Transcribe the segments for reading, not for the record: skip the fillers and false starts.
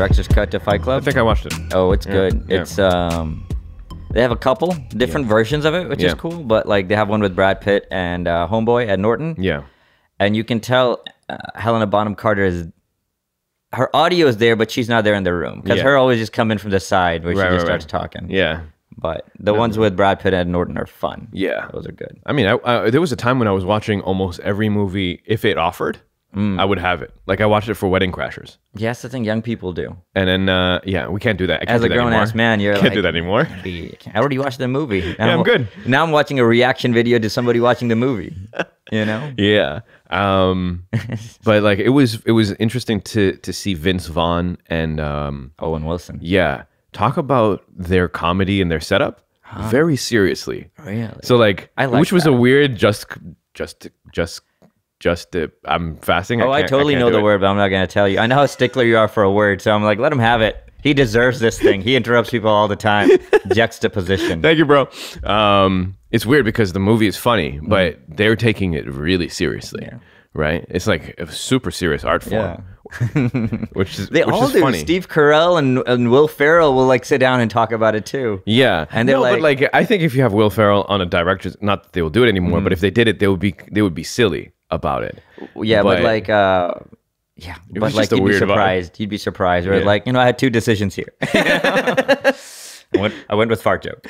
director's cut to Fight Club? I think I watched it. Oh, it's good. Yeah. It's they have a couple different versions of it, which is cool. But like they have one with Brad Pitt and Homeboy Ed Norton. Yeah. And you can tell Helena Bonham Carter is her audio is there, but she's not there in the room because her always just come in from the side where she just starts talking. Yeah. But the ones with Brad Pitt and Ed Norton are fun. Yeah. Those are good. I mean, there was a time when I was watching almost every movie, if it offered, I would have it. Like I watched it for Wedding Crashers. Yeah, that's the thing young people do. And then, we can't do that. I can't As a grown-ass man, you're can't do that anymore. I already watched the movie. Yeah, I'm good. Now I'm watching a reaction video to somebody watching the movie. You know? Yeah. But like it was interesting to see Vince Vaughn and Owen Wilson. Yeah. Talk about their comedy and their setup very seriously. Really? So like, which was that. a weird I'm fasting. Oh, I totally know the word, but I'm not going to tell you. I know how stickler you are for a word, so I'm like, let him have it. He deserves this thing. He interrupts people all the time. Juxtaposition. Thank you, bro. It's weird because the movie is funny, but they're taking it really seriously, right? It's like a super serious art form, which is funny. Steve Carell and Will Ferrell will like sit down and talk about it too. Yeah, and they're but like I think if you have Will Ferrell on a director's, not that they will do it anymore, but if they did it, they would be silly about it. Yeah, but like but like you'd be surprised. You'd be surprised. Or like, I had two decisions here. I went with fart joke.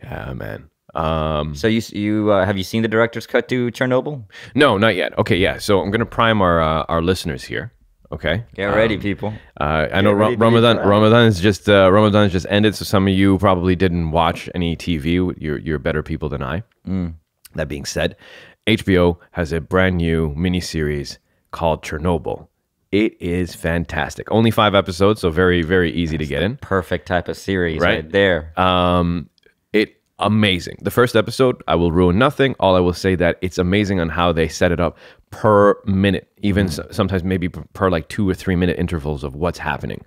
Yeah, man. So you have you seen the director's cut to Chernobyl? No, not yet. Okay, yeah. So I'm gonna prime our listeners here. Okay, get ready, people. I know Ramadan is just ended, so some of you probably didn't watch any TV. You're better people than I. That being said, HBO has a brand new miniseries called Chernobyl. It is fantastic. Only 5 episodes, so very, very easy to get in. Perfect type of series right there. Amazing. The first episode, I will ruin nothing. All I will say that it's amazing on how they set it up per minute, even sometimes maybe per like 2 or 3 minute intervals of what's happening.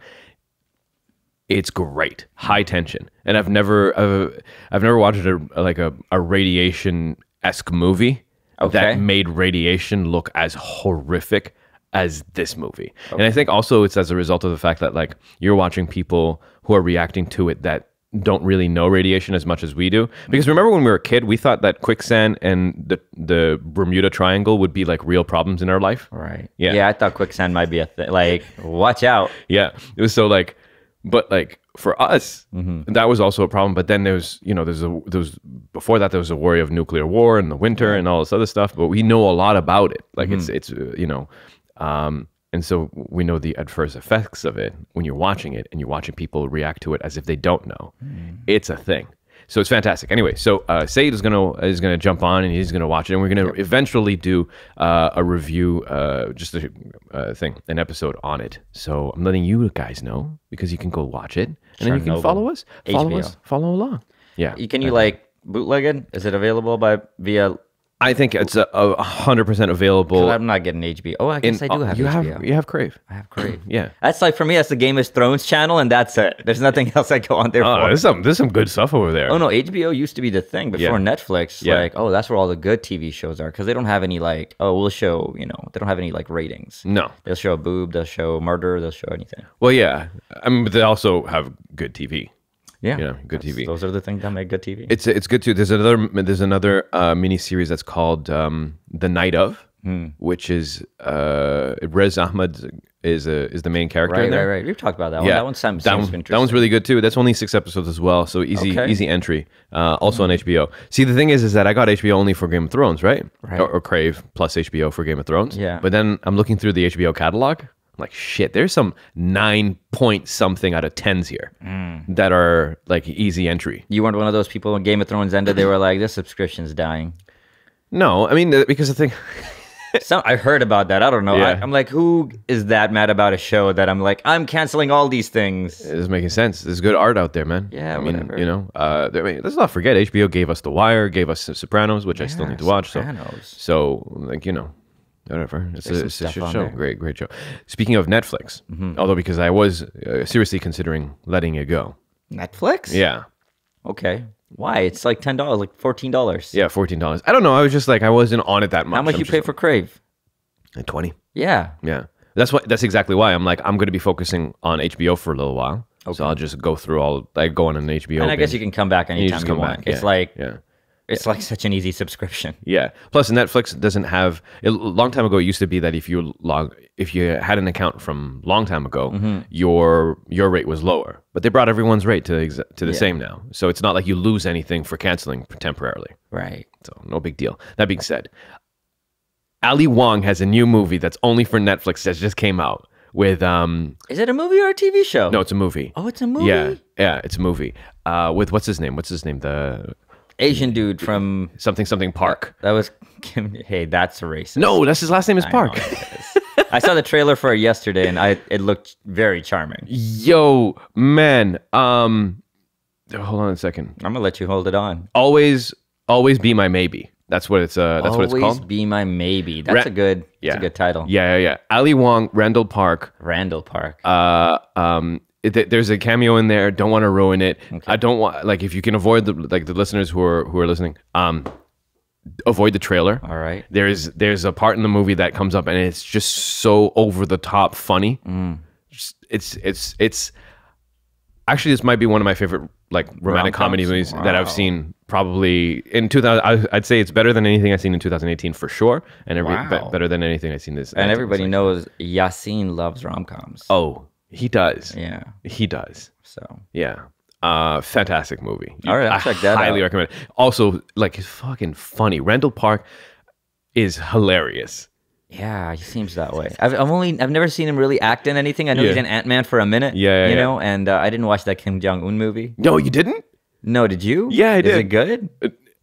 It's great, high tension, and I've never watched a radiation-esque movie that made radiation look as horrific as this movie. And I think also it's as a result of the fact that like you're watching people who are reacting to it that don't really know radiation as much as we do. Because remember when we were a kid, we thought that quicksand and the Bermuda Triangle would be like real problems in our life. Right. Yeah, I thought quicksand might be a thing. Like, watch out. Yeah. It was so like, but like for us, that was also a problem. But then there was before that, there was a worry of nuclear war in the winter and all this other stuff. But we know a lot about it. Like it's and so we know the adverse effects of it when you're watching it and you're watching people react to it as if they don't know. It's a thing. So it's fantastic. Anyway, so Syed is gonna jump on and he's gonna watch it, and we're gonna eventually do a review, an episode on it. So I'm letting you guys know because you can go watch it and then you can follow us, follow along. Yeah. Can you like bootleg it? Is it available via? I think it's 100% available. I'm not getting HBO. Oh, I guess I do have HBO. You have Crave. I have Crave. Yeah. That's like, for me, that's the Game of Thrones channel, and that's it. There's nothing else I go on there for. There's some good stuff over there. Oh, no, HBO used to be the thing before Netflix. Yeah. Like, that's where all the good TV shows are, because they don't have any, like, we'll show, they don't have any, like, ratings. No. They'll show a boob, they'll show murder, they'll show anything. Well, yeah. I mean, but they also have good TV. Yeah, good TV. Those are the things that make good TV. It's good too. There's another mini series that's called The Night of, which is Rez Ahmed is the main character in there. Right. We've talked about that one. That one seems interesting. That one's really good too. That's only 6 episodes as well, so easy entry. Also on HBO. See, the thing is that I got HBO only for Game of Thrones, right? Or Crave plus HBO for Game of Thrones. Yeah. But then I'm looking through the HBO catalog. I'm like, shit, there's some 9 point something out of 10s here that are like easy entry. You weren't one of those people when Game of Thrones ended, they were like, this subscription's dying. No, I mean, because the thing... I heard about that. I don't know. Yeah. I'm like, who is that mad about a show that I'm like, I'm canceling all these things? It is making sense. There's good art out there, man. Yeah, I mean, whatever. let's not forget, HBO gave us The Wire, gave us Sopranos, which I still need to watch. So like, whatever. It's a show. Great show. Speaking of Netflix, although because I was seriously considering letting it go. Netflix? Yeah. Okay. Why? It's like $10, like $14. Yeah, $14. I don't know. I was just like, I wasn't on it that much. How much you pay for Crave? Like 20. Yeah. Yeah. That's exactly why I'm like, I'm going to be focusing on HBO for a little while. Okay. So I'll just go through go on an HBO. And I guess you can come back anytime you want. It's like such an easy subscription. Yeah. Plus, Netflix doesn't have. A long time ago, it used to be that if you had an account from long time ago, your rate was lower. But they brought everyone's rate to the same now. So it's not like you lose anything for canceling temporarily. Right. So no big deal. That being said, Ali Wong has a new movie that's only for Netflix that just came out with. Is it a movie or a TV show? No, it's a movie. Oh, it's a movie. Yeah, it's a movie. With what's his name? The Asian dude from something Park. That was hey, that's racist. No, that's his last name is Park. I saw the trailer for it yesterday, and it looked very charming. Yo, man. Hold on a second. I'm gonna let you hold it on. Always be my maybe. That's what it's. That's what it's called. Always be my maybe. That's a good title. Yeah. Ali Wong, Randall Park. There's a cameo in there. Don't want to ruin it. Okay. I don't want if you can avoid the listeners who are listening. Avoid the trailer. All right. There's a part in the movie that comes up and it's just so over the top funny. It's actually, this might be one of my favorite romantic comedy movies that I've seen probably in 2000. I'd say it's better than anything I've seen in 2018 for sure, and better than anything I've seen this. And everybody knows Yasin loves rom-coms. Oh, he does. Yeah, he does. So yeah, fantastic movie. All right, I'll check that out. Highly recommend it. Also, it's fucking funny. Randall Park is hilarious. Yeah, he seems that way. I've never seen him really act in anything. I know he's in Ant-Man for a minute. Yeah, you know, and I didn't watch that Kim Jong-un movie. No, you didn't? No, did you? Yeah, I did. Is it good?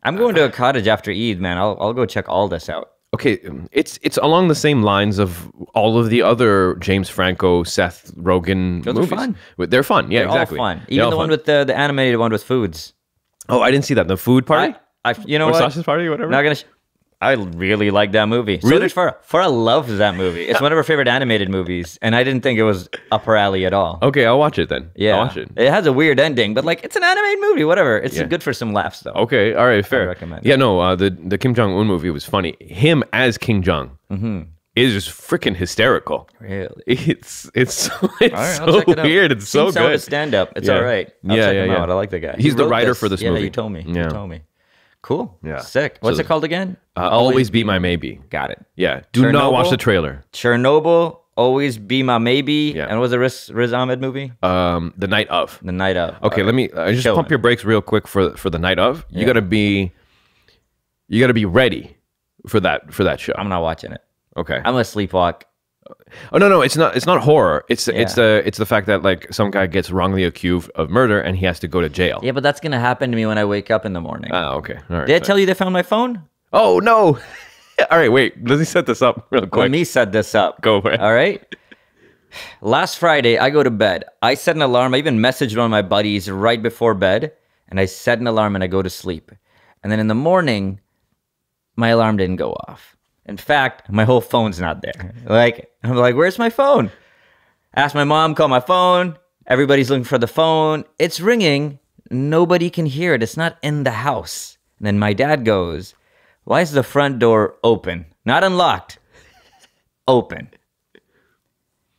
I'm going to a cottage after Eid, man. I'll go check all this out. Okay, it's along the same lines of all of the other James Franco, Seth Rogen movies. They're fun. They're fun. Yeah, They're exactly. All fun. Even the one with the animated one with foods. Oh, I didn't see that. The food party? You know or what? Sausage party or whatever? Not gonna. I really like that movie. Really? So did Farah. Farah loves that movie. It's one of her favorite animated movies, and I didn't think it was up her alley at all. Okay, I'll watch it then. Yeah, I'll watch it. It has a weird ending, but it's an animated movie. Whatever. It's good for some laughs, though. Okay, all right, fair. I recommend. Yeah, no, the Kim Jong Un movie was funny. Him as King Jong is just freaking hysterical. Really? It's so weird. It's so good. Sound stand up. It's all right. I'll check him out. I like the guy. He's the writer for this movie. Yeah, you told me. Yeah. You told me. Cool. Yeah. Sick. What's it called again? Always Be My Maybe. Got it. Yeah. Do not watch the trailer. Chernobyl, Always Be My Maybe. Yeah. And what was the Riz Ahmed movie? The Night Of. The Night Of. Okay, let me just pump your brakes real quick for the Night Of. You gotta be ready for that show. I'm not watching it. Okay. I'm gonna sleepwalk. Oh no, it's not horror. It's the fact that some guy gets wrongly accused of murder and he has to go to jail. Yeah, but that's gonna happen to me when I wake up in the morning. Oh, okay. All right. Did I tell you they found my phone? Oh no. All right, wait. Let me set this up real quick. Let me set this up. Go for it. All right. Last Friday, I go to bed. I set an alarm. I even messaged one of my buddies right before bed, and I set an alarm and I go to sleep. And then in the morning, my alarm didn't go off. In fact, my whole phone's not there. I'm like, where's my phone? Ask my mom, call my phone. Everybody's looking for the phone. It's ringing. Nobody can hear it. It's not in the house. And then my dad goes, why is the front door open? Not unlocked. Open.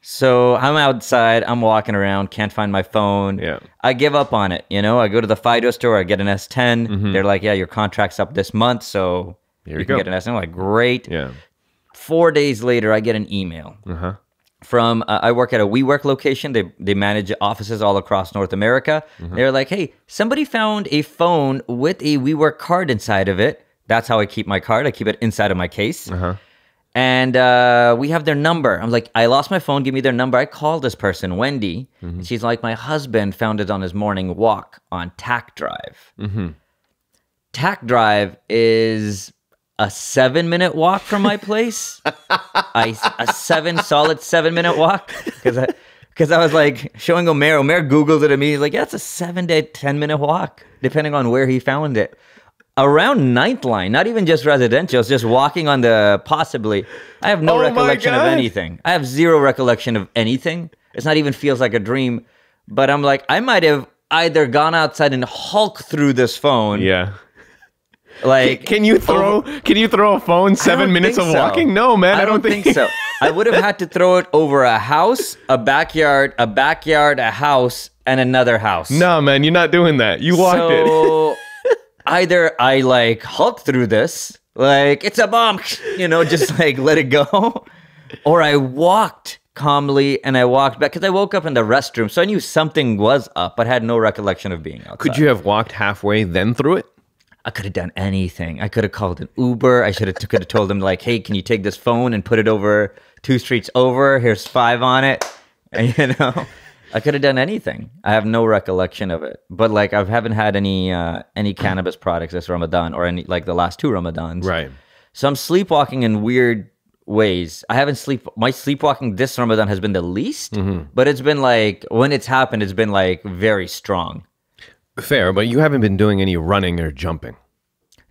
So I'm outside. I'm walking around. Can't find my phone. Yeah. I give up on it. I go to the Fido store. I get an S10. Mm-hmm. They're like, yeah, your contract's up this month. So here you can get an S10. I'm like, great. Yeah. 4 days later, I get an email from, I work at a WeWork location. They manage offices all across North America. Mm-hmm. They're like, hey, somebody found a phone with a WeWork card inside of it. That's how I keep my card. I keep it inside of my case. And we have their number. I'm like, I lost my phone. Give me their number. I called this person, Wendy. Mm-hmm. And she's like, my husband found it on his morning walk on Tack Drive. Mm-hmm. Tack Drive is a 7-minute walk from my place. A solid 7-minute walk. Because I was like showing Omer. Omer Googled it at me. He's like, yeah, it's a 7 to 10-minute walk, depending on where he found it. Around 9th line, not even just residential, it's just walking on the possibly. I have no recollection of anything. I have zero recollection of anything. It's not even feels like a dream. But I'm like, I might have either gone outside and hulked through this phone. Yeah. Like, can you throw a phone 7 minutes of walking? No, man, I don't think so. I would have had to throw it over a house, a backyard, a house, and another house. No, man, you're not doing that. You walked it. So either I like Hulk through this, like it's a bomb, just like let it go, or I walked calmly and I walked back because I woke up in the restroom, so I knew something was up, but had no recollection of being outside. Could you have walked halfway then through it? I could have done anything. I could have called an Uber. I could have told them like, "Hey, can you take this phone and put it over 2 streets over? Here's 5 on it." And, I could have done anything. I have no recollection of it. But like, I haven't had any cannabis products this Ramadan or any like the last 2 Ramadans. Right. So I'm sleepwalking in weird ways. My sleepwalking this Ramadan has been the least, but it's been like when it's happened, it's been like very strong. Fair, but you haven't been doing any running or jumping.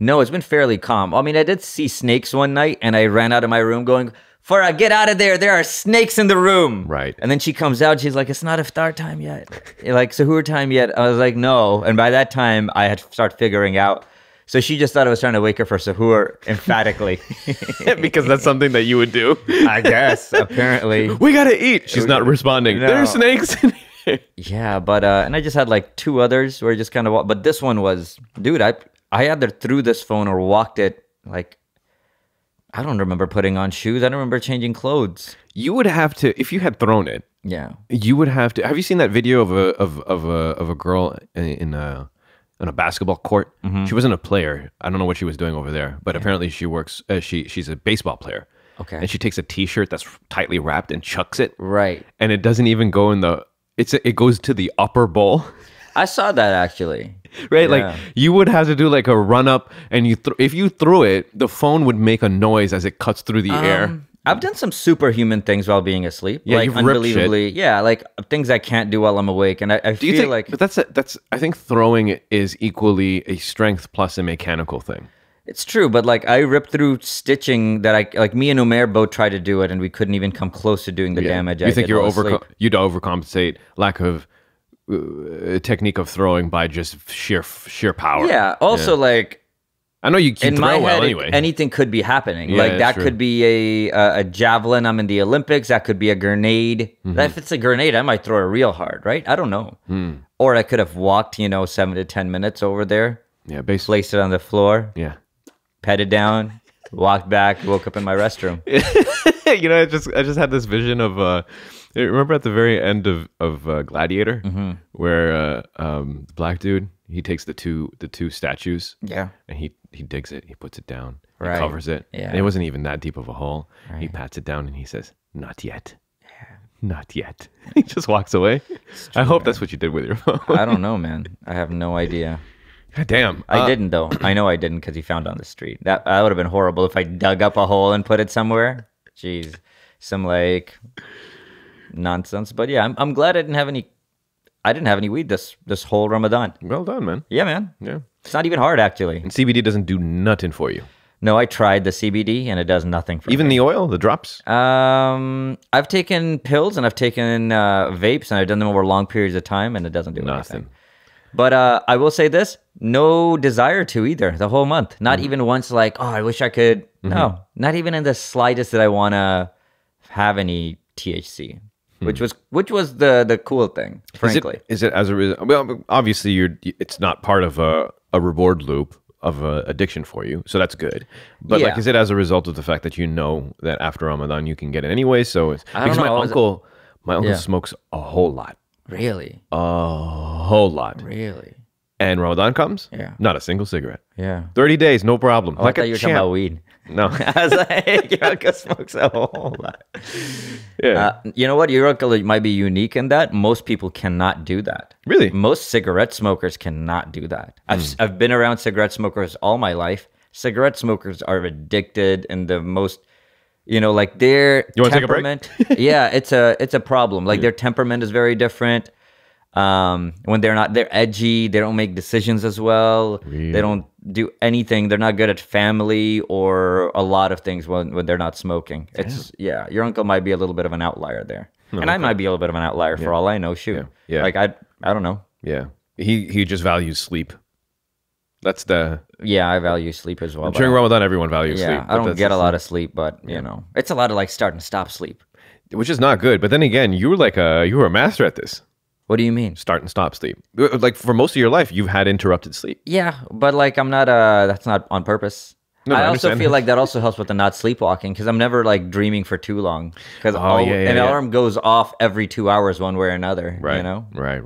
No, it's been fairly calm. I mean, I did see snakes one night, and I ran out of my room going, Farah, get out of there. There are snakes in the room. Right. And then she comes out. She's like, it's not iftar time yet. Like, suhoor time yet? I was like, no. And by that time, I had started figuring out. So she just thought I was trying to wake her for suhoor emphatically. Because that's something that you would do. I guess, apparently. We got to eat. She's not responding. No. There are snakes in here. Yeah, but and I just had like 2 others where I just kind of but this one was, dude, I either threw this phone or walked it. Like, I don't remember putting on shoes. I don't remember changing clothes. You would have to, if you had thrown it. Yeah. You would have to. Have you seen that video of a girl in a basketball court? She wasn't a player. I don't know what she was doing over there, but apparently she works. She's a baseball player. Okay. And she takes a T-shirt that's tightly wrapped and chucks it. Right. And it doesn't even go in the. It goes to the upper bowl. I saw that actually. Right, Yeah. like you would have to do like a run up, and if you threw it, the phone would make a noise as it cuts through the air. I've done some superhuman things while being asleep. Yeah, like you've ripped unbelievably. Yeah, like things I can't do while I'm awake, and I Do you feel think? like But that's. I think throwing is equally a strength plus a mechanical thing. it's true. But like I ripped through stitching that like me and Umair both tried to do it, and we couldn't even come close to doing the damage. You think I did while asleep. you'd overcompensate lack of technique of throwing by just sheer power. Yeah. Also, like I know you in throw my well head, anyway. anything could be happening. Yeah, like that's that true. could be a javelin. I'm in the Olympics. That could be a grenade. If it's a grenade, I might throw it real hard, right? I don't know. Or I could have walked, 7 to 10 minutes over there, Yeah, basically. placed it on the floor, Yeah. pet it down, walked back, woke up in my restroom. I just had this vision of remember at the very end of Gladiator, where the black dude, he takes the two statues, Yeah. and he digs it, he puts it down, Right. he covers it, Yeah. and it wasn't even that deep of a hole. He Right. pats it down and he says, "Not yet." Not yet. He just walks away. I hope that's what you did with your phone. I don't know, man. I have no idea. God damn. I didn't, though. I know I didn't because he found it on the street. That would have been horrible if I dug up a hole and put it somewhere. Jeez. Some like nonsense. But yeah, I'm glad I didn't have any weed this whole Ramadan. Well done, man. Yeah, man. Yeah. It's not even hard, actually. And CBD doesn't do nothing for you. No, I tried the CBD and it does nothing for Even me. the oil, the drops. I've taken pills and I've taken vapes and I've done them over long periods of time and it doesn't do Nothing. anything. But I will say this, no desire to either the whole month. Not even once like, oh, I wish I could. No, not even in the slightest that I want to have any THC, which was the cool thing, frankly. Is it as a result? Well, obviously, it's not part of a reward loop of addiction for you, so that's good. But Yeah. like, is it as a result of the fact that you know that after Ramadan you can get it anyway? So it's I don't because know. my uncle Yeah. smokes a whole lot, Really? a whole lot, Really? and Ramadan comes, Yeah. not a single cigarette. Yeah. 30 days, no problem. I thought you were talking about weed. No, I was like, your uncle smokes a whole lot. yeah, You know what? Your uncle might be unique in that. Most people cannot do that. really. Most cigarette smokers cannot do that. I've been around cigarette smokers all my life. Cigarette smokers are addicted in the most, like their You wanna take a break? temperament. Yeah, it's a problem. Like their temperament is very different. When they're edgy. They don't make decisions as well. Really? They don't do anything. They're not good at family or a lot of things when they're not smoking. Your uncle might be a little bit of an outlier there. And I might be a little bit of an outlier for all I know. Shoot. Yeah. Like I don't know. Yeah, he just values sleep. That's the... Yeah, I value sleep as well. During Ramadan, everyone values sleep. I don't get a lot of sleep, but you know, it's a lot of like start and stop sleep. Which is not good. But then again, you were a master at this. What do you mean? Start and stop sleep. Like for most of your life, you've had interrupted sleep. Yeah, but like I'm not, that's not on purpose. No, I also feel like that also helps with the not sleepwalking because I'm never like dreaming for too long because an alarm goes off every 2 hours one way or another. Right. You know? Right.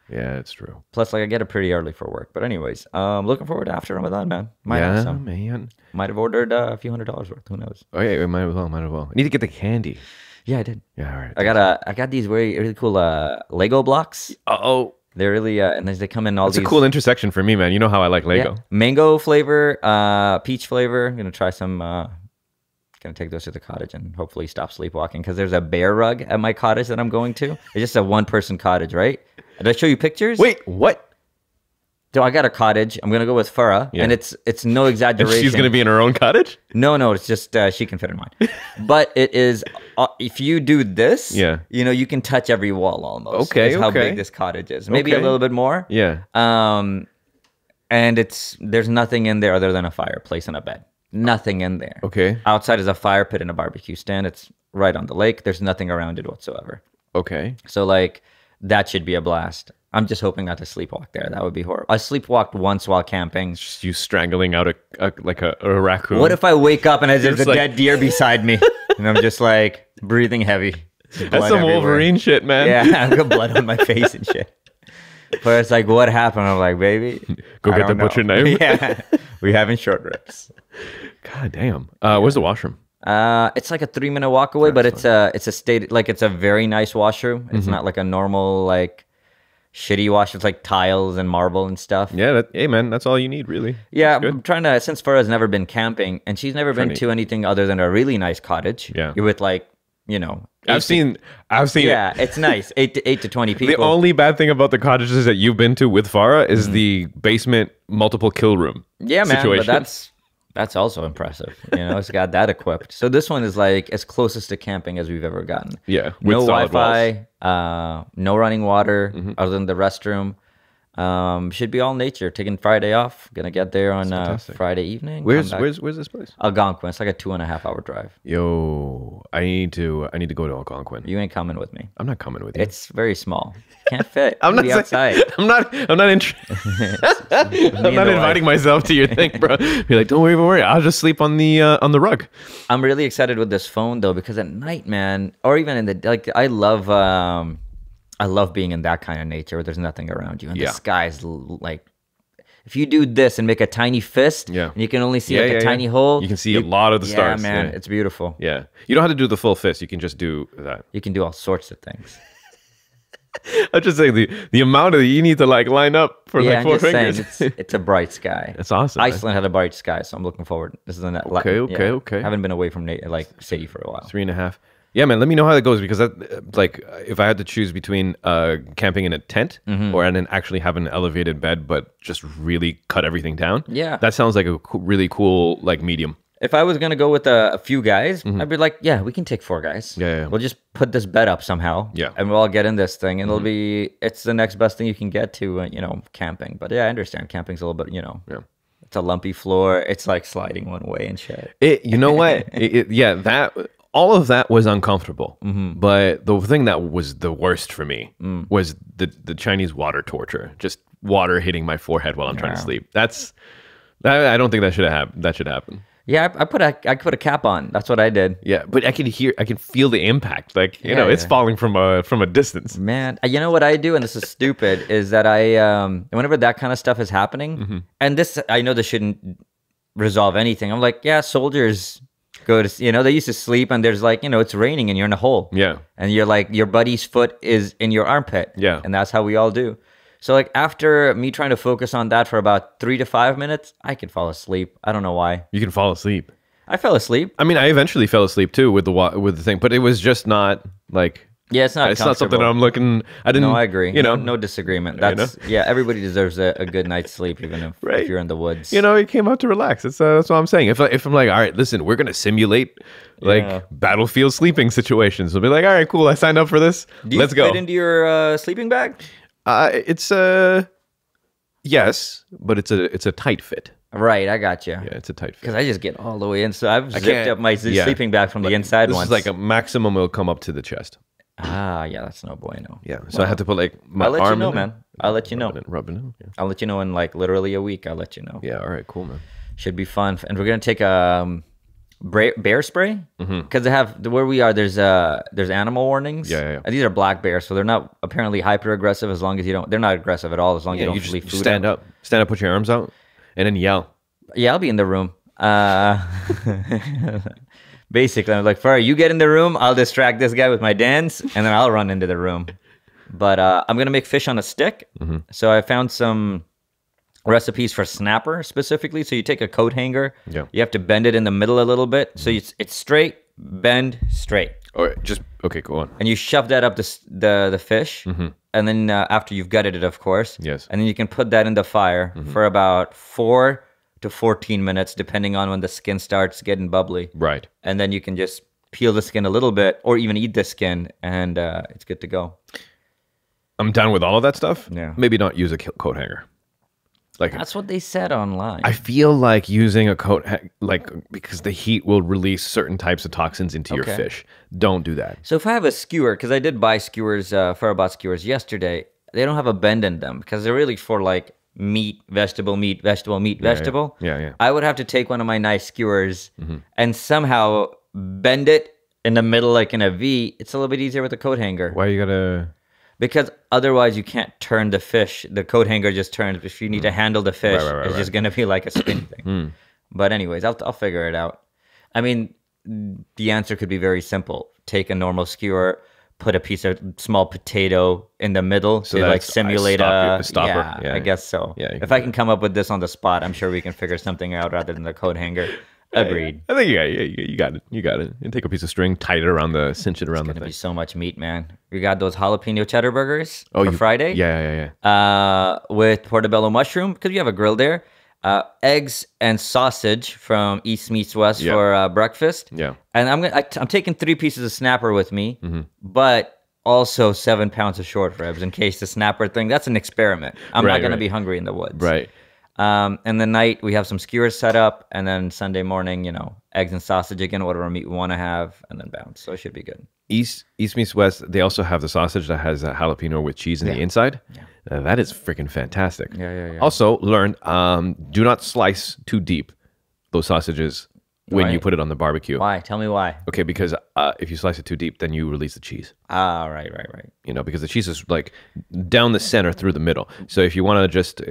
Yeah, it's true. Plus, like I get up pretty early for work. But anyways, looking forward to after Ramadan, man. Might have ordered a few $100s worth. Who knows? Oh yeah, might as well. I need to get the candy. Yeah, I did. Yeah, all right. I got these really cool Lego blocks. Oh. They're really and they come in all these. It's a cool intersection for me, man. You know how I like Lego. Yeah. Mango flavor, peach flavor. I'm gonna try some. Gonna take those to the cottage and hopefully stop sleepwalking because there's a bear rug at my cottage that I'm going to. It's just a 1-person cottage, right? Did I show you pictures? Wait, what? So I got a cottage. I'm gonna go with Farah, and it's no exaggeration. And she's gonna be in her own cottage? No, it's just she can fit in mine. But it is if you do this, you know, you can touch every wall almost. Okay, how big this cottage is. Maybe a little bit more. Yeah. And there's nothing in there other than a fireplace and a bed. Nothing in there. Okay. Outside is a fire pit and a barbecue stand. It's right on the lake. There's nothing around it whatsoever. Okay. So like that should be a blast. I'm just hoping not to sleepwalk there. That would be horrible. I sleepwalked once while camping. Just you strangling out a raccoon. What if I wake up and there's a dead deer beside me and I'm just like breathing heavy? That's some Wolverine shit, man. Yeah, I've got blood on my face and shit. But it's like, what happened? I'm like, baby, go get the butcher knife. Yeah, we having short ribs. God damn. Where's the washroom? It's like a 3-minute walk away, but it's a it's a very nice washroom. It's not like a normal like shitty wash. It's like tiles and marble and stuff. Yeah, hey man, that's all you need really. Yeah, I'm trying to, since Farah's never been camping and she's never been to anything other than a really nice cottage. Yeah, you're with like, you know, I've seen yeah, it's nice. 8 to 20 people. The only bad thing about the cottages that you've been to with Farah is the basement multiple kill room. Yeah, man, situation. But that's also impressive. You know, it's got that equipped. So this one is like as closest to camping as we've ever gotten. Yeah, no Wi-Fi, no running water other than the restroom. Should be all nature. Taking Friday off. Gonna get there on Friday evening. Where's this place? Algonquin. It's like a 2.5 hour drive. Yo, I need to go to Algonquin. You ain't coming with me. I'm not coming with you. It's very small. Can't fit. I'm not outside. I'm not interested. I'm not inviting myself to your thing, bro. Be like, don't worry. I'll just sleep on the rug. I'm really excited with this phone though because at night, man, or even in the like, I love being in that kind of nature where there's nothing around you and the sky's like, if you do this and make a tiny fist, and you can only see a tiny hole. You can see a lot of the stars. Yeah, man, it's beautiful. Yeah, you don't have to do the full fist. You can just do that. You can do all sorts of things. I'm just saying the amount of you need to like line up for like 4 fingers. It's a bright sky. It's awesome. Iceland had a bright sky, so I'm looking forward. This is okay. Haven't been away from like city for a while. 3.5. Yeah, man. Let me know how that goes because like if I had to choose between camping in a tent or and then actually have an elevated bed, but just really cut everything down. Yeah, that sounds like a really cool like medium. If I was gonna go with a few guys, I'd be like, yeah, we can take 4 guys. Yeah. We'll just put this bed up somehow. Yeah, and we'll all get in this thing, and it's the next best thing you can get to camping. But yeah, I understand camping's a little bit it's a lumpy floor. It's like sliding one way and shit. You know what? That. All of that was uncomfortable, but the thing that was the worst for me was the Chinese water torture. Just water hitting my forehead while I'm trying to sleep. I don't think that should happen. That should happen. Yeah, I put a cap on. That's what I did. Yeah, but I can feel the impact. Like it's falling from a distance. Man, you know what I do, and this is stupid, is that I whenever that kind of stuff is happening, and this I know this shouldn't resolve anything. I'm like, yeah, soldiers go to, they used to sleep and there's like, it's raining and you're in a hole. Yeah. And you're like, your buddy's foot is in your armpit. Yeah. And that's how we all do. So like after me trying to focus on that for about 3 to 5 minutes, I could fall asleep. I don't know why. You can fall asleep. I fell asleep. I mean, I eventually fell asleep too with the thing, but it was just not like... Yeah, it's not something I'm looking... No, I agree. No disagreement. That's yeah, everybody deserves a good night's sleep, even if you're in the woods. He came out to relax. That's what I'm saying. If I'm like, all right, listen, we're going to simulate battlefield sleeping situations. We'll be like, all right, cool, I signed up for this. Let's go. Do you fit into your sleeping bag? It's Yes, but it's a tight fit. Right, I got you. Yeah, it's a tight fit. Because I just get all the way in. So I've zipped up my sleeping bag from the inside this once. is like a maximum will come up to the chest. Ah, yeah, that's no bueno. Yeah, so I had to put like my I'll let arm you know, in there. man. I'll let you know. Rub it in. Yeah. I'll let you know in like literally a week. I'll let you know. Yeah, all right, cool, man. Should be fun. And we're going to take bear spray because they have where we are. There's animal warnings. Yeah. And these are black bears, so they're not apparently hyper aggressive as long as you don't. They're not aggressive at all as long as you don't leave food. Stand up, put your arms out, and then yell. Yeah, I'll be in the room. Basically, I'm like, Farah, you get in the room. I'll distract this guy with my dance, and then I'll run into the room. But I'm gonna make fish on a stick. So I found some recipes for snapper specifically. So you take a coat hanger. Yeah. You have to bend it in the middle a little bit. So it's straight, bend, straight. Or just okay, go on. And you shove that up the fish, and then after you've gutted it, of course. Yes. And then you can put that in the fire for about 4 to 14 minutes, depending on when the skin starts getting bubbly. Right. And then you can just peel the skin a little bit, or even eat the skin, and it's good to go. I'm down with all of that stuff. Yeah. Maybe not use a coat hanger. Like That's what they said online. I feel like using a because the heat will release certain types of toxins into your fish. Don't do that. So if I have a skewer, because I did buy skewers, Farabot skewers yesterday, they don't have a bend in them because they're really for like meat, vegetable, meat, vegetable, meat, vegetable. Yeah. I would have to take one of my nice skewers and somehow bend it in the middle like in a V. It's a little bit easier with a coat hanger. Why you gotta? Because otherwise you can't turn the fish. The coat hanger just turns. If you need to handle the fish, it's just going to be like a spinny thing. But anyways, I'll figure it out. I mean, the answer could be very simple. Take a normal skewer, put a piece of small potato in the middle to like simulate a stopper. Yeah, I guess so. Yeah, if I can come up with this on the spot, I'm sure we can figure something out rather than the coat hanger. Agreed. I think you got it. You got it. And take a piece of string, tie it around cinch it around the thing. It's gonna be so much meat, man. We got those jalapeno cheddar burgers for Friday. Yeah. With portobello mushroom because you have a grill there. Eggs and sausage from East Meets West for breakfast. Yeah. And I'm taking 3 pieces of snapper with me, but also 7 pounds of short ribs in case the snapper thing. That's an experiment. I'm not gonna be hungry in the woods. Right. And the night we have some skewers set up, and then Sunday morning, eggs and sausage again, whatever meat we want to have, and then bounce. So it should be good. East meets West. They also have the sausage that has a jalapeno with cheese in the inside. Yeah. That is freaking fantastic. Yeah. Also, learn do not slice too deep those sausages when you put it on the barbecue. Why? Tell me why. Okay, because if you slice it too deep, then you release the cheese. Ah, right. Because the cheese is like down the center through the middle. So if you want to just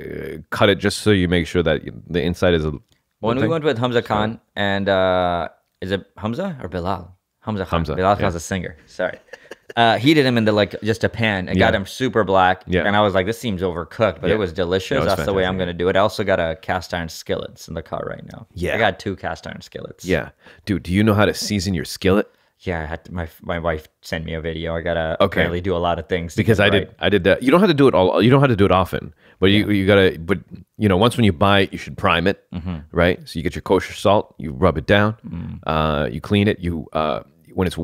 cut it just so you make sure that the inside is When we went with Hamza Khan, and is it Hamza or Bilal? Hamza Khan. Hamza, Bilal Khan's a singer. Sorry. Heated him into just a pan and got him super black. Yeah. And I was like, this seems overcooked, but it was delicious. That's fantastic. The way I'm going to do it. I also got a cast iron skillets in the car right now. Yeah. I got 2 cast iron skillets. Yeah. Dude, do you know how to season your skillet? Yeah, I had to, my wife sent me a video. I gotta apparently do a lot of things because I did that. You don't have to do it all. You don't have to do it often, but you gotta. But once when you buy it, you should prime it, right? So you get your kosher salt, you rub it down, you clean it. When it's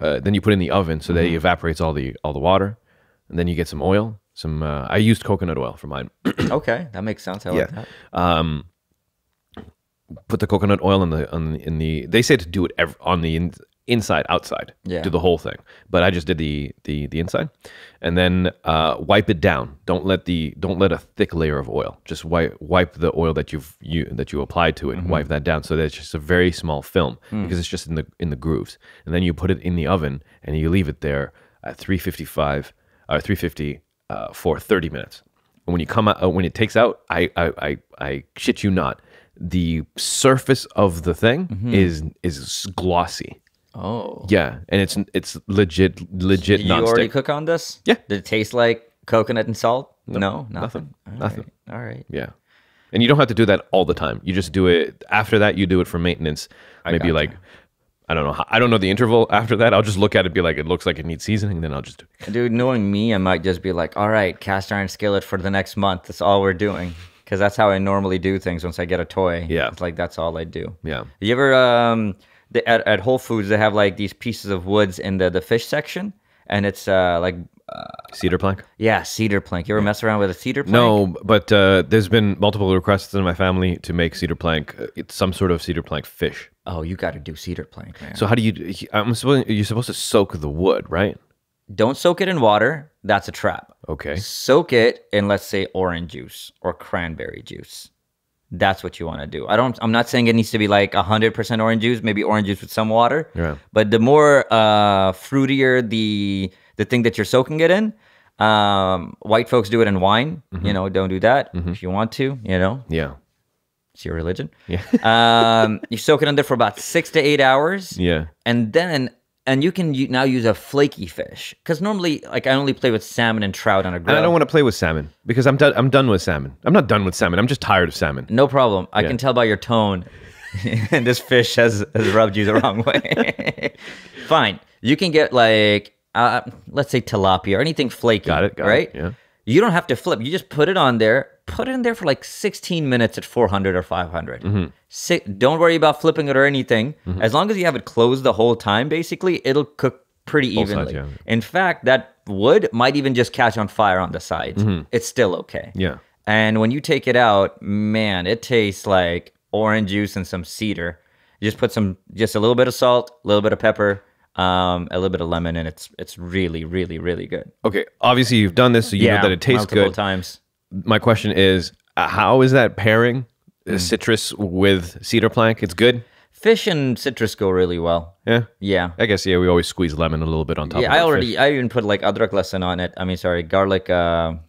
then you put it in the oven so that it evaporates all the water, and then you get some oil. I used coconut oil for mine. Okay, that makes sense. I like that. Put the coconut oil in the. They say to do it on the inside, outside. Yeah. Do the whole thing, but I just did the inside, and then wipe it down. Don't let a thick layer of oil. Just wipe the oil that you applied to it. Wipe that down so that it's just a very small film because it's just in the grooves. And then you put it in the oven and you leave it there at 350 for 30 minutes. And when you come out, when it takes out, I shit you not, the surface of the thing is glossy. Oh. Yeah, and it's legit Did you non-stick. already cook on this? Yeah. Did it taste like coconut and salt? No, nothing. All right. Yeah. And you don't have to do that all the time. You just do it after that. You do it for maintenance. Maybe like I don't know. I don't know the interval after that. I'll just look at it and be like, it looks like it needs seasoning. Then I'll just do it. Dude, knowing me, I might just be like, all right, cast iron skillet for the next month. That's all we're doing. Because that's how I normally do things once I get a toy. Yeah. It's like, that's all I do. Yeah. You ever, at Whole Foods, they have like these pieces of woods in the fish section. And it's like Cedar plank? Yeah, cedar plank. You ever mess around with a cedar plank? No, but there's been multiple requests in my family to make cedar plank. It's some sort of cedar plank fish. Oh, you got to do cedar plank, man. So how do you? You're supposed to soak the wood, right? Don't soak it in water. That's a trap. Okay. Soak it in, let's say, orange juice or cranberry juice. That's what you want to do. I'm not saying it needs to be like 100% orange juice, maybe orange juice with some water. Yeah. But the more fruitier the thing that you're soaking it in, white folks do it in wine. Mm-hmm. You know, don't do that if you want to, you know. Yeah. It's your religion. Yeah. You soak it in there for about 6 to 8 hours. Yeah. And you can now use a flaky fish, because normally, like, I only play with salmon and trout on a grill. And I don't want to play with salmon because I'm done with salmon. I'm not done with salmon. I'm just tired of salmon. No problem. I can tell by your tone. And this fish has rubbed you the wrong way. Fine. You can get like, let's say tilapia or anything flaky. Got it. Right? Yeah. You don't have to flip. You just put it on there. Put it in there for like 16 minutes at 400 or 500. Don't worry about flipping it or anything. As long as you have it closed the whole time, basically, it'll cook pretty Both evenly. sides, yeah. In fact, that wood might even just catch on fire on the sides. It's still okay. Yeah. And when you take it out, man, it tastes like orange juice and some cedar. You just put just a little bit of salt, a little bit of pepper, a little bit of lemon, and it's really, really, really good. Okay. Obviously, you've done this, so you know that it tastes multiple good. times. My question is, how is that pairing citrus with cedar plank? It's good. Fish and citrus go really well. Yeah. Yeah. I guess we always squeeze lemon a little bit on top. Yeah, of fish. I even put like adrak lasan on it. I mean, sorry, garlic and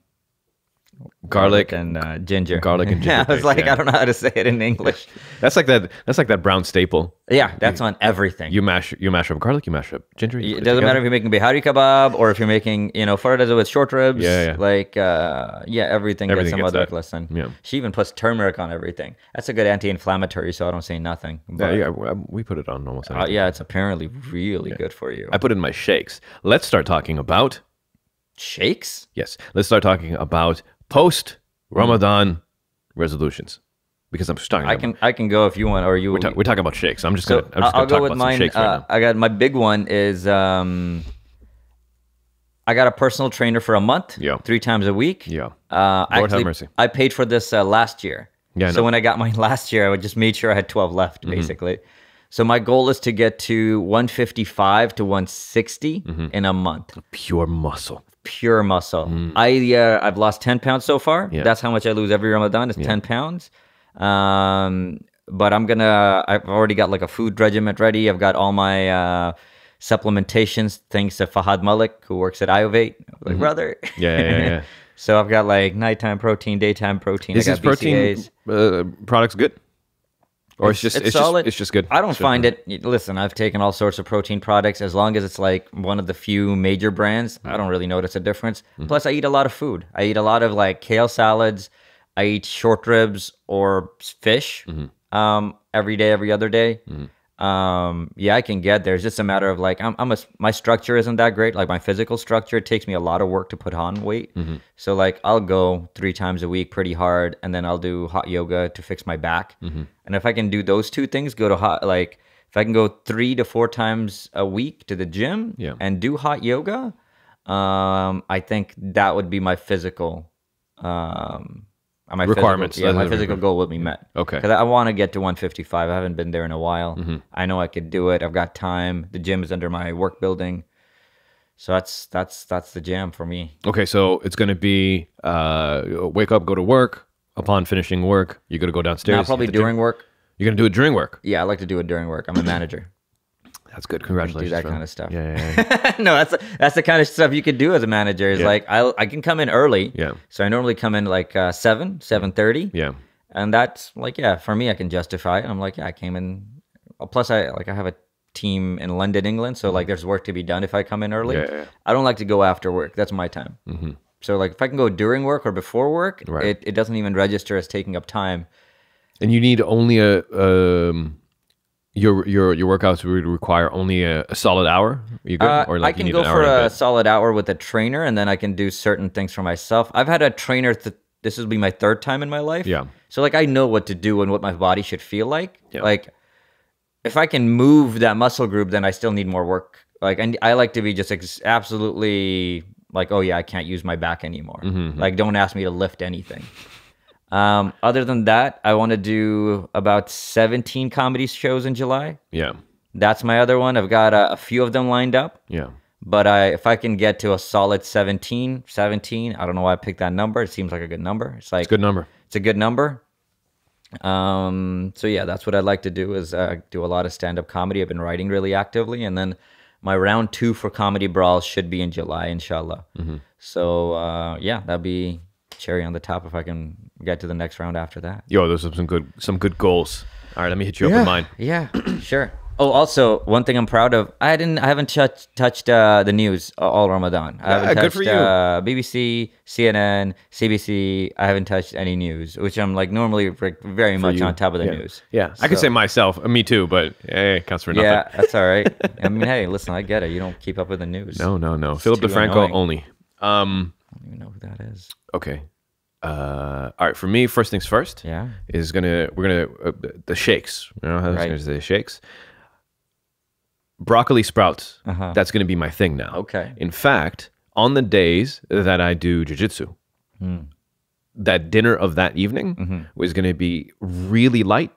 ginger. Garlic and ginger Yeah, I was paste, like, yeah. I don't know how to say it in English. That's like that brown staple. Yeah, that's on everything. You mash up garlic, you mash up ginger. You It put doesn't together. matter if you're making bihari kebab or if you're making, farda with short ribs. Yeah. Like, everything gets some gets adrak that. lasan. Yeah. She even puts turmeric on everything. That's a good anti-inflammatory, so I don't say nothing. Yeah, But, we put it on almost anything. yeah, it's apparently really good for you. I put it in my shakes. Let's start talking about Shakes? yes. Let's start talking about post Ramadan resolutions because I'm starting. I can go if you want, or you. We're talking about shakes. I'm just So gonna. I'll go talk with about mine. some shakes right now. I got my big one is I got a personal trainer for a month. Yeah. 3 times a week. Yeah. Lord have mercy. I paid for this last year. Yeah, I So know. when I got mine last year, I just made sure I had 12 left, Mm-hmm. basically. So my goal is to get to 155 to 160 Mm-hmm. in a month. Pure muscle. Pure muscle. I've lost 10 pounds so far. Yeah. That's how much I lose every Ramadan is 10 pounds. But I've already got like a food regimen ready. I've got all my supplementations, thanks to Fahad Malik, who works at Iovate. I was like, brother. Yeah. So I've got like nighttime protein, daytime protein. Is I this got protein BCAAs. products good? Or it's solid. It's just good. I don't find it. Listen, I've taken all sorts of protein products. As long as it's like one of the few major brands, I don't really notice a difference. Plus, I eat a lot of food. I eat a lot of like kale salads. I eat short ribs or fish every day, every other day. Yeah, I can get there. It's just a matter of like my structure isn't that great. Like my physical structure, it takes me a lot of work to put on weight. So like I'll go 3 times a week pretty hard, and then I'll do hot yoga to fix my back. And if I can do those 2 things, if I can go 3 to 4 times a week to the gym and do hot yoga, I think that would be my physical Requirements. My physical goal will be met. Okay. Because I want to get to 155. I haven't been there in a while. I know I could do it. I've got time. The gym is under my work building. So that's the jam for me. Okay, so it's going to be wake up, go to work. Upon finishing work, you're going to go downstairs. Now, probably during work. You're going to do it during work. Yeah, I like to do it during work. I'm a manager. That's good. Congratulations. Do that bro. kind of stuff. Yeah. No, that's the kind of stuff you could do as a manager. Is like I can come in early. Yeah. So I normally come in like 7:30. Yeah. And that's like, for me, I can justify it. I'm like, I came in. Plus, I have a team in London, England. So like there's work to be done if I come in early. Yeah. I don't like to go after work. That's my time. So like if I can go during work or before work, Right. it doesn't even register as taking up time. And you need only your workouts would require only a solid hour. Are you good? I can go for a solid hour with a trainer, and then I can do certain things for myself. I've had a trainer. This will be my 3rd time in my life. Yeah. So like I know what to do and what my body should feel like. Yeah. Like if I can move that muscle group, then I still need more work. Like I like to be just absolutely like, oh yeah, I can't use my back anymore. Like, don't ask me to lift anything. Other than that, I want to do about 17 comedy shows in July. Yeah. That's my other one. I've got a few of them lined up. Yeah. But if I can get to a solid 17, I don't know why I picked that number. It seems like a good number. It's a good number. It's a good number. So yeah, that's what I'd like to do is do a lot of stand-up comedy. I've been writing really actively. And then my round 2 for Comedy Brawl should be in July, inshallah. So yeah, that'd be cherry on the top if I can get to the next round after that. Yo, those are some good goals. All right, let me hit you up with mine. Yeah, sure. Oh, also, one thing I'm proud of, I haven't touched the news all Ramadan. I haven't touched good for you. BBC, CNN, CBC. I haven't touched any news, which I'm like normally very much on top of the news. Yeah, I could say myself, me too, but hey, it counts for nothing. Yeah, that's all right. I mean, hey, listen, I get it. You don't keep up with the news. No. Philip DeFranco only. I don't even know who that is. Okay. All right, for me, first things first. Yeah. We're gonna the shakes. You know how I was gonna say shakes. Broccoli sprouts. That's gonna be my thing now. Okay. In fact, on the days that I do jiu-jitsu, that dinner of that evening was gonna be really light,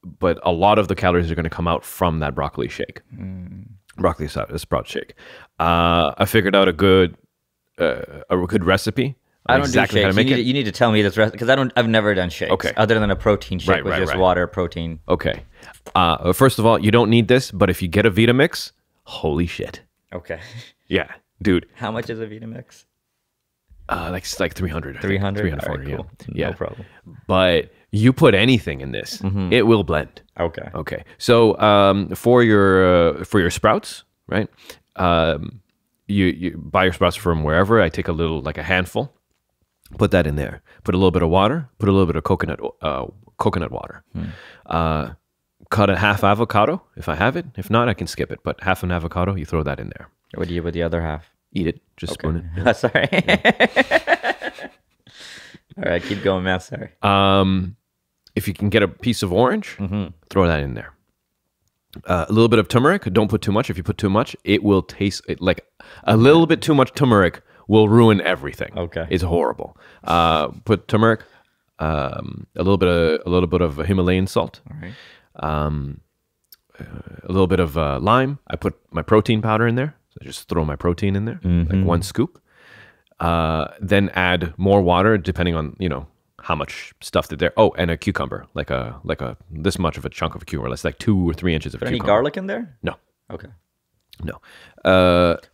but a lot of the calories are gonna come out from that broccoli shake. Broccoli sprout shake. I figured out a good recipe. I don't do shakes. You need to tell me this because I've never done shakes. Okay. Other than a protein shake with just water, protein. Okay. First of all, you don't need this, but if you get a Vitamix, holy shit. Okay. Yeah, dude. How much is a Vitamix? Like 300. 300? 300, All right, cool. Yeah. No problem. But you put anything in this, it will blend. Okay. Okay. So for your sprouts, right? You buy your sprouts from wherever. I take a handful. Put that in there. Put a little bit of water. Put a little bit of coconut water. Cut a half avocado if I have it. If not, I can skip it. But half an avocado, you throw that in there. What do you with the other half? Eat it. Just spoon it. Yeah. Sorry. All right, keep going, man. Sorry. If you can get a piece of orange, throw that in there. A little bit of turmeric. Don't put too much. If you put too much, it will taste like a little bit too much turmeric will ruin everything. Okay. It's horrible. Put turmeric, a little bit of Himalayan salt. All right. A little bit of lime. I put my protein powder in there. So just throw my protein in there, like 1 scoop. Then add more water depending on, how much stuff that there. Oh, and a cucumber, like a this much of a chunk of a cucumber. That's like 2 or 3 inches of cucumber. Any garlic in there? No. Okay. No.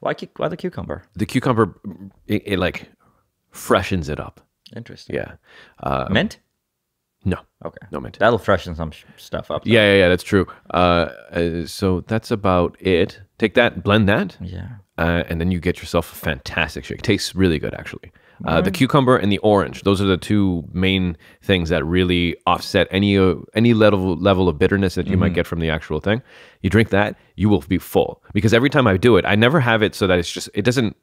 Why the cucumber? The cucumber, it like freshens it up. Interesting. Yeah. Mint? No. Okay. No mint. That'll freshen some stuff up. Yeah, that's true. So that's about it. Take that, blend that. Yeah. And then you get yourself a fantastic shake. Tastes really good, actually. The cucumber and the orange, those are the 2 main things that really offset any level of bitterness that you might get from the actual thing. You drink that, you will be full. Because every time I do it, I never have it so that it doesn't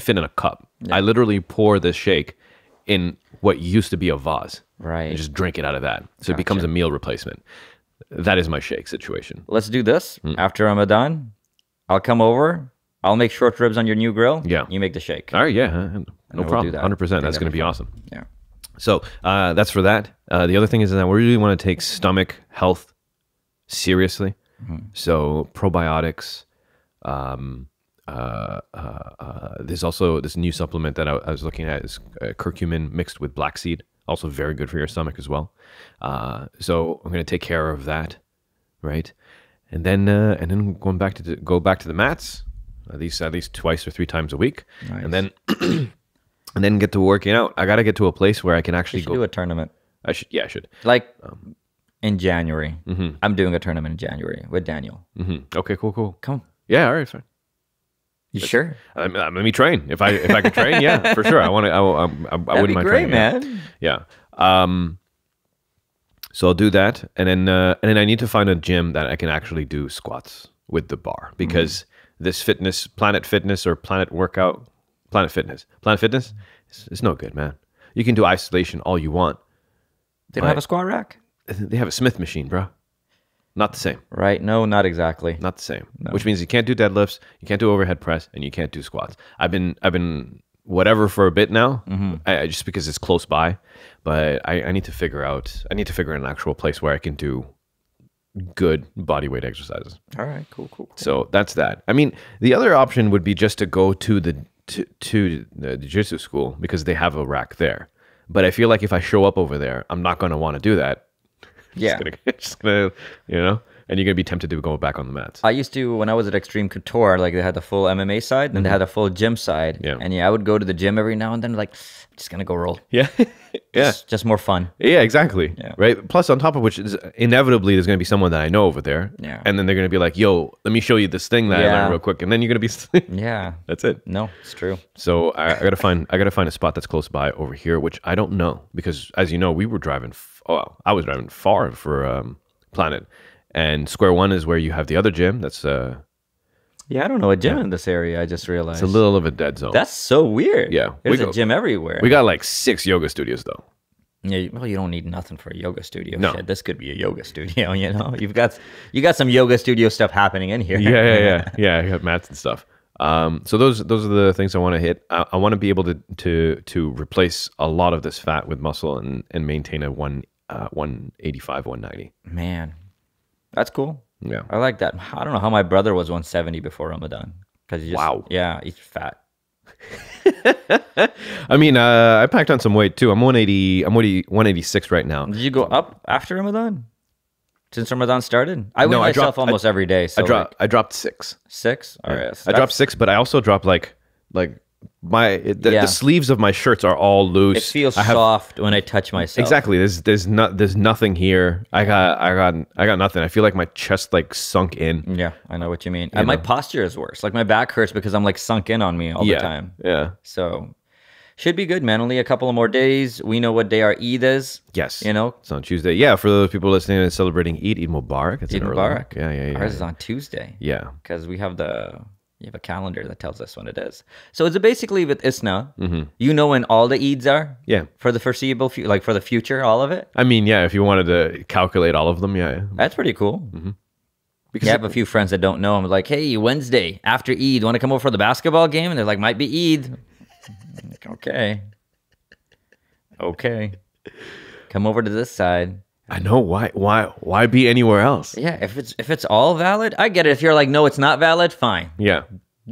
fit in a cup. Yeah. I literally pour this shake in what used to be a vase. Right. And just drink it out of that. So it becomes a meal replacement. That is my shake situation. Let's do this. After Ramadan, I'll come over. I'll make short ribs on your new grill. Yeah. You make the shake. All right, yeah. No problem. 100%. That's going to be awesome. Yeah. So that's for that. The other thing is that we really want to take stomach health seriously. So probiotics. There's also this new supplement that I was looking at is curcumin mixed with black seed. Also very good for your stomach as well. So I'm going to take care of that, right? And then go back to the mats. At least twice or 3 times a week. Nice. And then get to working out. I got to get to a place where I can actually do a tournament. I should. Like in January. I'm doing a tournament in January with Daniel. Okay, cool. Come on. Yeah, all right, fine. You sure? Let me train. If I could train, yeah, for sure. I wouldn't mind training. Man. Yeah. So I'll do that, and then I need to find a gym that I can actually do squats with the bar because this Planet Fitness, it's no good, man. You can do isolation all you want. They don't have a squat rack? They have a Smith machine, bro. not the same. Right? No, not exactly. Not the same. No. Which means you can't do deadlifts, you can't do overhead press, and you can't do squats. I've been whatever for a bit now, just because it's close by. But I need to figure out. I need to figure out an actual place where I can do good body weight exercises. All right, cool. So that's that. I mean, the other option would be just to go to the jiu-jitsu school because they have a rack there. But I feel like if I show up over there, I'm not going to want to do that. Yeah. Just gonna, you know, and you're going to be tempted to go back on the mats. I used to, when I was at Extreme Couture, like they had the full MMA side, then they had a full gym side. Yeah. And I would go to the gym every now and then, like, I'm just going to go roll. Yeah. Yeah. Just more fun. Yeah, exactly. Yeah. Right. Plus, on top of which, inevitably, there's going to be someone that I know over there. Yeah. And then they're going to be like, yo, let me show you this thing that I learned real quick. And then you're going to be, yeah. That's it. No, it's true. So I got to find a spot that's close by over here, which I don't know because, as you know, we were driving, I was driving far for Planet. And Square One is where you have the other gym. That's yeah, I don't know a gym in this area. I just realized it's a little of a dead zone. That's so weird. Yeah, there's a gym everywhere. We got like 6 yoga studios though. Yeah, well, you don't need nothing for a yoga studio. No. Shit, this could be a yoga studio. You know, you got some yoga studio stuff happening in here. Yeah. I got mats and stuff. So those are the things I want to hit. I want to be able to replace a lot of this fat with muscle and maintain a 185, 190. Man, that's cool. Yeah, I like that. I don't know how my brother was 170 before Ramadan because yeah, he's fat. I mean, I packed on some weight too. I'm 186 right now. Did you go up after Ramadan? Since Ramadan started? I weigh myself almost every day. So I dropped 6. 6? All right. I dropped 6, but I also dropped like the sleeves of my shirts are all loose. It feels soft when I touch myself. Exactly. There's nothing here. I got nothing. I feel like my chest like sunk in. Yeah, I know what you mean. And my posture is worse. Like my back hurts because I'm like sunk in on me all the time. Yeah. So should be good, man. Only a couple of more days. We know what day our Eid is. Yes. You know? It's on Tuesday. Yeah, for those people listening and celebrating Eid Mubarak. It's Eid Mubarak. Yeah. Ours is on Tuesday. Yeah. Because we have you have a calendar that tells us when it is. So it's basically with Isna, you know when all the Eids are? Yeah. For the foreseeable future, like for the future, all of it? I mean, yeah, if you wanted to calculate all of them, yeah. That's pretty cool. Because I have a few friends that don't know. I'm like, hey, Wednesday after Eid, want to come over for the basketball game? And they're like, might be Eid. I'm like, okay. Come over to this side. I know why be anywhere else? Yeah, if it's all valid, I get it. If you're like, no, it's not valid, fine. Yeah.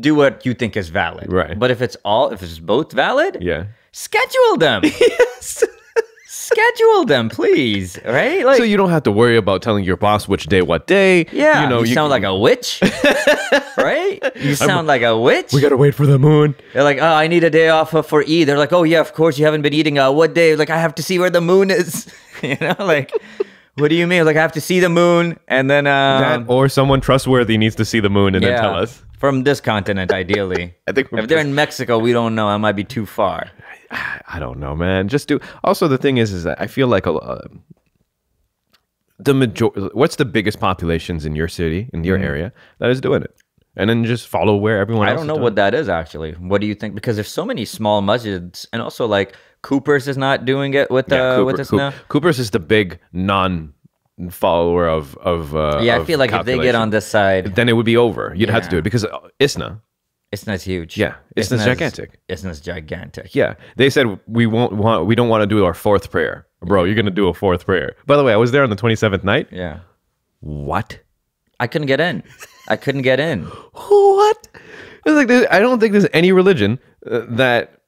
Do what you think is valid. Right. But if it's both valid, yeah. Schedule them. Yes. Schedule them, please. Right? Like, so you don't have to worry about telling your boss which day, what day. Yeah. You sound like a witch. Right? You sound like a witch. We gotta wait for the moon. They're like, oh, I need a day off for Eid. They're like, oh yeah, of course you haven't been eating. What day? Like, I have to see where the moon is. You know, like, what do you mean? Like, I have to see the moon, and then or someone trustworthy needs to see the moon and then tell us. From this continent, ideally. I think if they're in Mexico, we don't know. It might be too far. I don't know, man. Just do. Also, the thing is that I feel like what's the biggest populations in your city, in your area, that is doing it? And then just follow where everyone else I don't know what that is, actually. What do you think? Because there's so many small masjids, and also like Cooper's is not doing it with this now. Cooper's is the big non-follower of I feel like if they get on this side, then it would be over. You'd have to do it because Isna's huge. Yeah, Isna's gigantic. Isna's gigantic. Yeah, they said we don't want to do our 4th prayer, bro. You're gonna do a 4th prayer. By the way, I was there on the 27th night. Yeah. What? I couldn't get in. What? It's like I don't think there's any religion that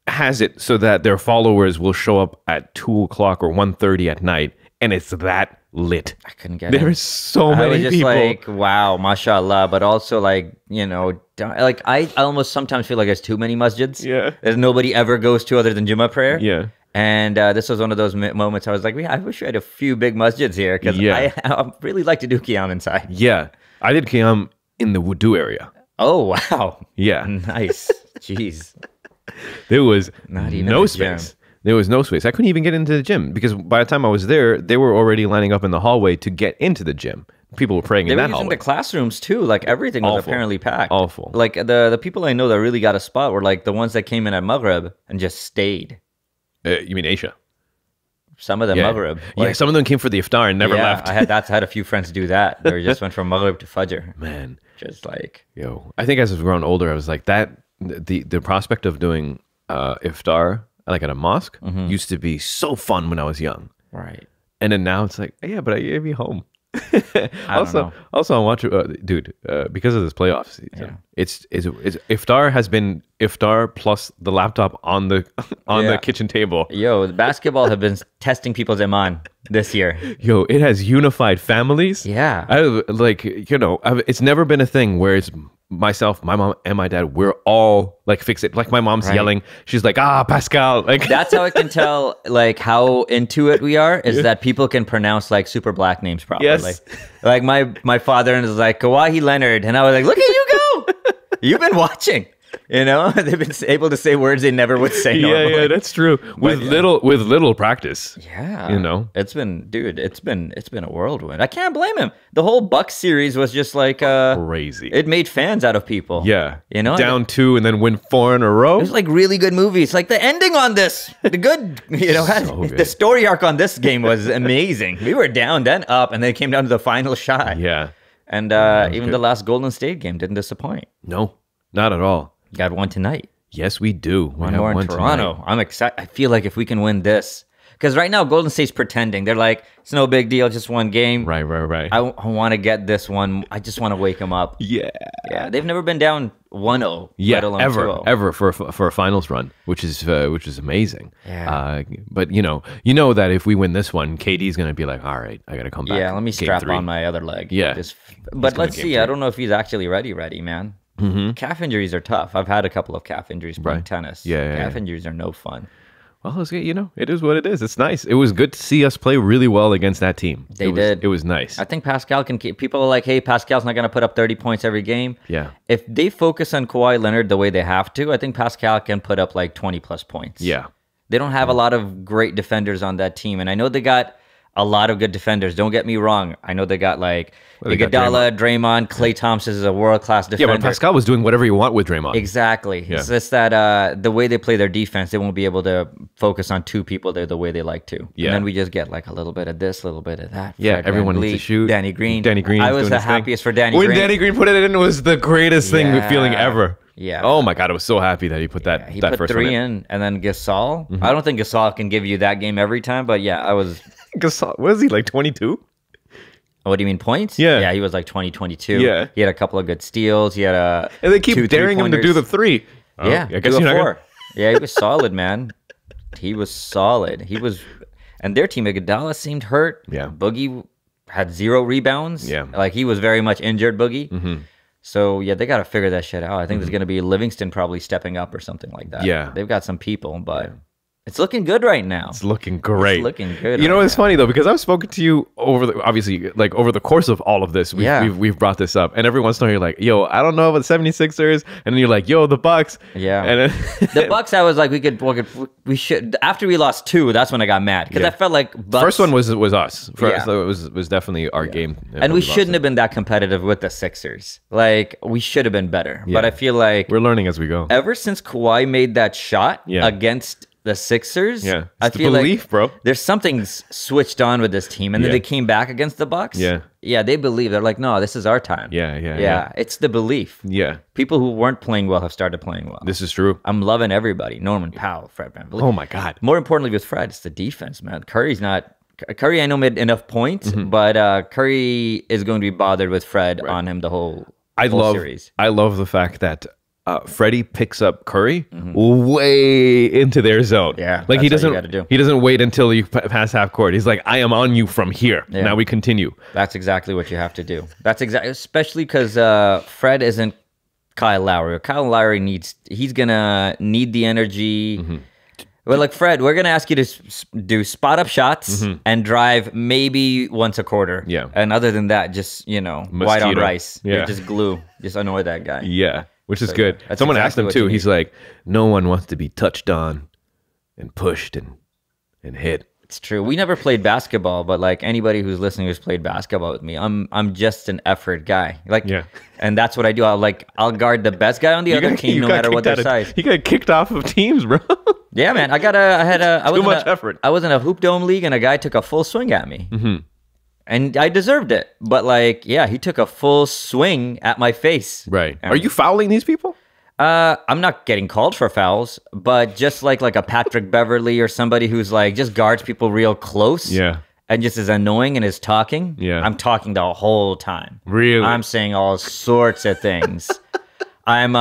has it so that their followers will show up at 2 o'clock or 1:30 at night, and it's that lit. I couldn't get in. There's so many people. I was just people. like, wow, mashallah, but also like, you know, like I almost sometimes feel like there's too many masjids. Yeah. There's nobody ever goes to other than Jummah prayer. Yeah. And this was one of those moments I was like, I wish we had a few big masjids here because I really like to do qiyam inside. Yeah. I did qiyam in the wudu area. Oh, wow. Yeah. Nice. Jeez. There was not even no space. There was no space. I couldn't even get into the gym because by the time I was there, they were already lining up in the hallway to get into the gym. People were praying in that hallway. They were using the classrooms too. Like everything was apparently packed. Awful. Like the people I know that really got a spot were like the ones that came in at Maghrib and just stayed. You mean Asia? Some of them Maghrib. Yeah, some of them came for the iftar and never left. I had a few friends do that. They just went from Maghrib to Fajr. Man. Just like... Yo, I think as I've grown older, I was like, the prospect of doing iftar, like at a mosque, used to be so fun when I was young. Right. And then now it's like, yeah, but I gave you home. Also, I watch, dude, because of this playoff season, it's iftar has been iftar plus the laptop on the kitchen table. Yo, the basketball have been testing people's iman this year. Yo, it has unified families. Yeah, it's never been a thing where it's myself, my mom, and my dad. We're all like fixated. Like my mom's yelling. She's like, Pascal. Like that's how I can tell like how into it we are. Is that people can pronounce like super black names properly. Yes. Like my father is like Kawhi Leonard, and I was like, look at you go. You've been watching. You know, they've been able to say words they never would say normally. Yeah, that's true. With little practice. Yeah. You know? It's been a whirlwind. I can't blame him. The whole Bucks series was just like crazy. It made fans out of people. Yeah. You know? Down 2 and then win 4 in a row. It was like really good movies. Like the ending on this, the story arc on this game was amazing. We were down, then up, and then it came down to the final shot. Yeah. And even the last Golden State game didn't disappoint. No, not at all. Got one tonight. Yes, we do. One more in Toronto. Tonight. I'm excited. I feel like if we can win this, because right now Golden State's pretending. They're like, it's no big deal, just one game. Right. I want to get this one. I just want to wake them up. Yeah. They've never been down 1-0. let alone ever for a finals run, which is amazing. Yeah. But you know that if we win this one, KD's gonna be like, all right, I gotta come back. Yeah. Let me strap on my other leg. Yeah. But let's see. I don't know if he's actually ready, man. Mm-hmm. Calf injuries are tough. I've had a couple of calf injuries playing tennis. Calf injuries are no fun. Well, it is what it is. It's nice. It was good to see us play really well against that team. It was nice. I think Pascal can keep... People are like, hey, Pascal's not going to put up 30 points every game. Yeah. If they focus on Kawhi Leonard the way they have to, I think Pascal can put up like 20-plus points. Yeah. They don't have a lot of great defenders on that team. And I know they got a lot of good defenders. Don't get me wrong. I know they got like Iguodala, Draymond, Klay Thompson is a world-class defender. Yeah, but Pascal was doing whatever you want with Draymond. Exactly. Yeah. It's just that the way they play their defense, they won't be able to focus on two people the way they like to. Yeah. And then we just get like a little bit of this, a little bit of that. Yeah, Fred everyone VanVleet, needs to shoot. Danny Green. I was the happiest for Danny Green. When Danny Green put it in, it was the greatest feeling ever. Yeah. Oh my God, I was so happy that he put that he put first 3 one in. And then Gasol. Mm-hmm. I don't think Gasol can give you that game every time, but yeah, I was... Gasol, was he like 22? What do you mean, points? Yeah, he was like 22. Yeah, he had a couple of good steals. He had and they keep daring him to do the 3. Oh, yeah, I guess 4. Yeah, he was solid, man. He was solid. And their team, Iguodala seemed hurt. Yeah, Boogie had 0 rebounds. Yeah, like he was very much injured, Boogie. Mm-hmm. So yeah, they got to figure that shit out. I think there's going to be Livingston probably stepping up or something like that. Yeah, they've got some people, but. It's looking good right now. It's looking great. It's looking good. You know, it's funny though, because I've spoken to you over the course of all of this. We've brought this up, and every once in a while you're like, "Yo, I don't know about the 76ers," and then you're like, "Yo, the Bucks." Yeah. And then the Bucks, I was like, we should. After we lost 2, that's when I got mad because I felt like Bucks. First one was us. So it was definitely our game, and we shouldn't have been that competitive with the Sixers. Like we should have been better. But I feel like we're learning as we go. Ever since Kawhi made that shot against the Sixers, I feel belief, like bro. There's something switched on with this team, and then they came back against the Bucks. Yeah, they believe. They're like, no, this is our time. Yeah. It's the belief. Yeah, people who weren't playing well have started playing well. This is true. I'm loving everybody. Norman Powell, Fred VanVleet. Oh my God. More importantly, with Fred, it's the defense, man. Curry, I know, made enough points, but Curry is going to be bothered with Fred on him the whole series. I love the fact that Freddie picks up Curry way into their zone. Yeah, like he doesn't wait until you pass half court. He's like, I am on you from here. Yeah. Now we continue. That's exactly what you have to do. Especially because Fred isn't Kyle Lowry. Kyle Lowry he's gonna need the energy. Well, like Fred, we're gonna ask you to do spot up shots and drive maybe once a quarter. Yeah, and other than that, just white on rice. Yeah, you're just glue. Just annoy that guy. Yeah. Which is good. Someone asked him too. He's like, no one wants to be touched on and pushed and hit. It's true. We never played basketball, but like anybody who's listening who's played basketball with me, I'm just an effort guy. Like, and that's what I do. I'll guard the best guy on the other team, no matter what their size. He got kicked off of teams, bro. Yeah, man. I was Too much effort. I was in a hoop dome league, and a guy took a full swing at me, and I deserved it. But like, yeah, he took a full swing at my face. Right. Are you fouling these people? I'm not getting called for fouls, but just like a Patrick Beverly or somebody who's like just guards people real close. Yeah. And just is annoying and is talking. Yeah. I'm talking the whole time. Really? I'm saying all sorts of things. I'm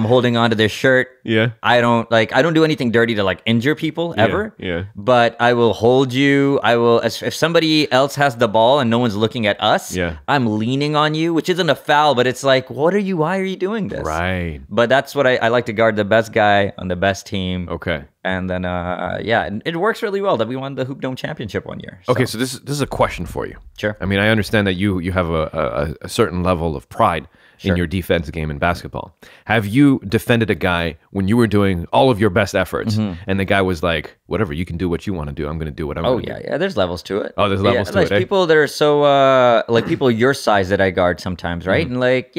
holding on to this shirt. Yeah. I don't do anything dirty to like injure people ever. Yeah. But I will hold you. If somebody else has the ball and no one's looking at us, I'm leaning on you, which isn't a foul, but it's like, why are you doing this? Right. But that's what I like to guard the best guy on the best team. Okay. And then it works really well that we won the Hoop Dome Championship one year. Okay, so this is a question for you. Sure. I mean, I understand that you have a certain level of pride in your defense game in basketball. Have you defended a guy when you were doing all of your best efforts and the guy was like, whatever, you can do what you want to do. I'm going to do what I'm going to do. Yeah, there's levels to it. Oh, there's levels to it. There's people that are so, like people your size that I guard sometimes, right? And like,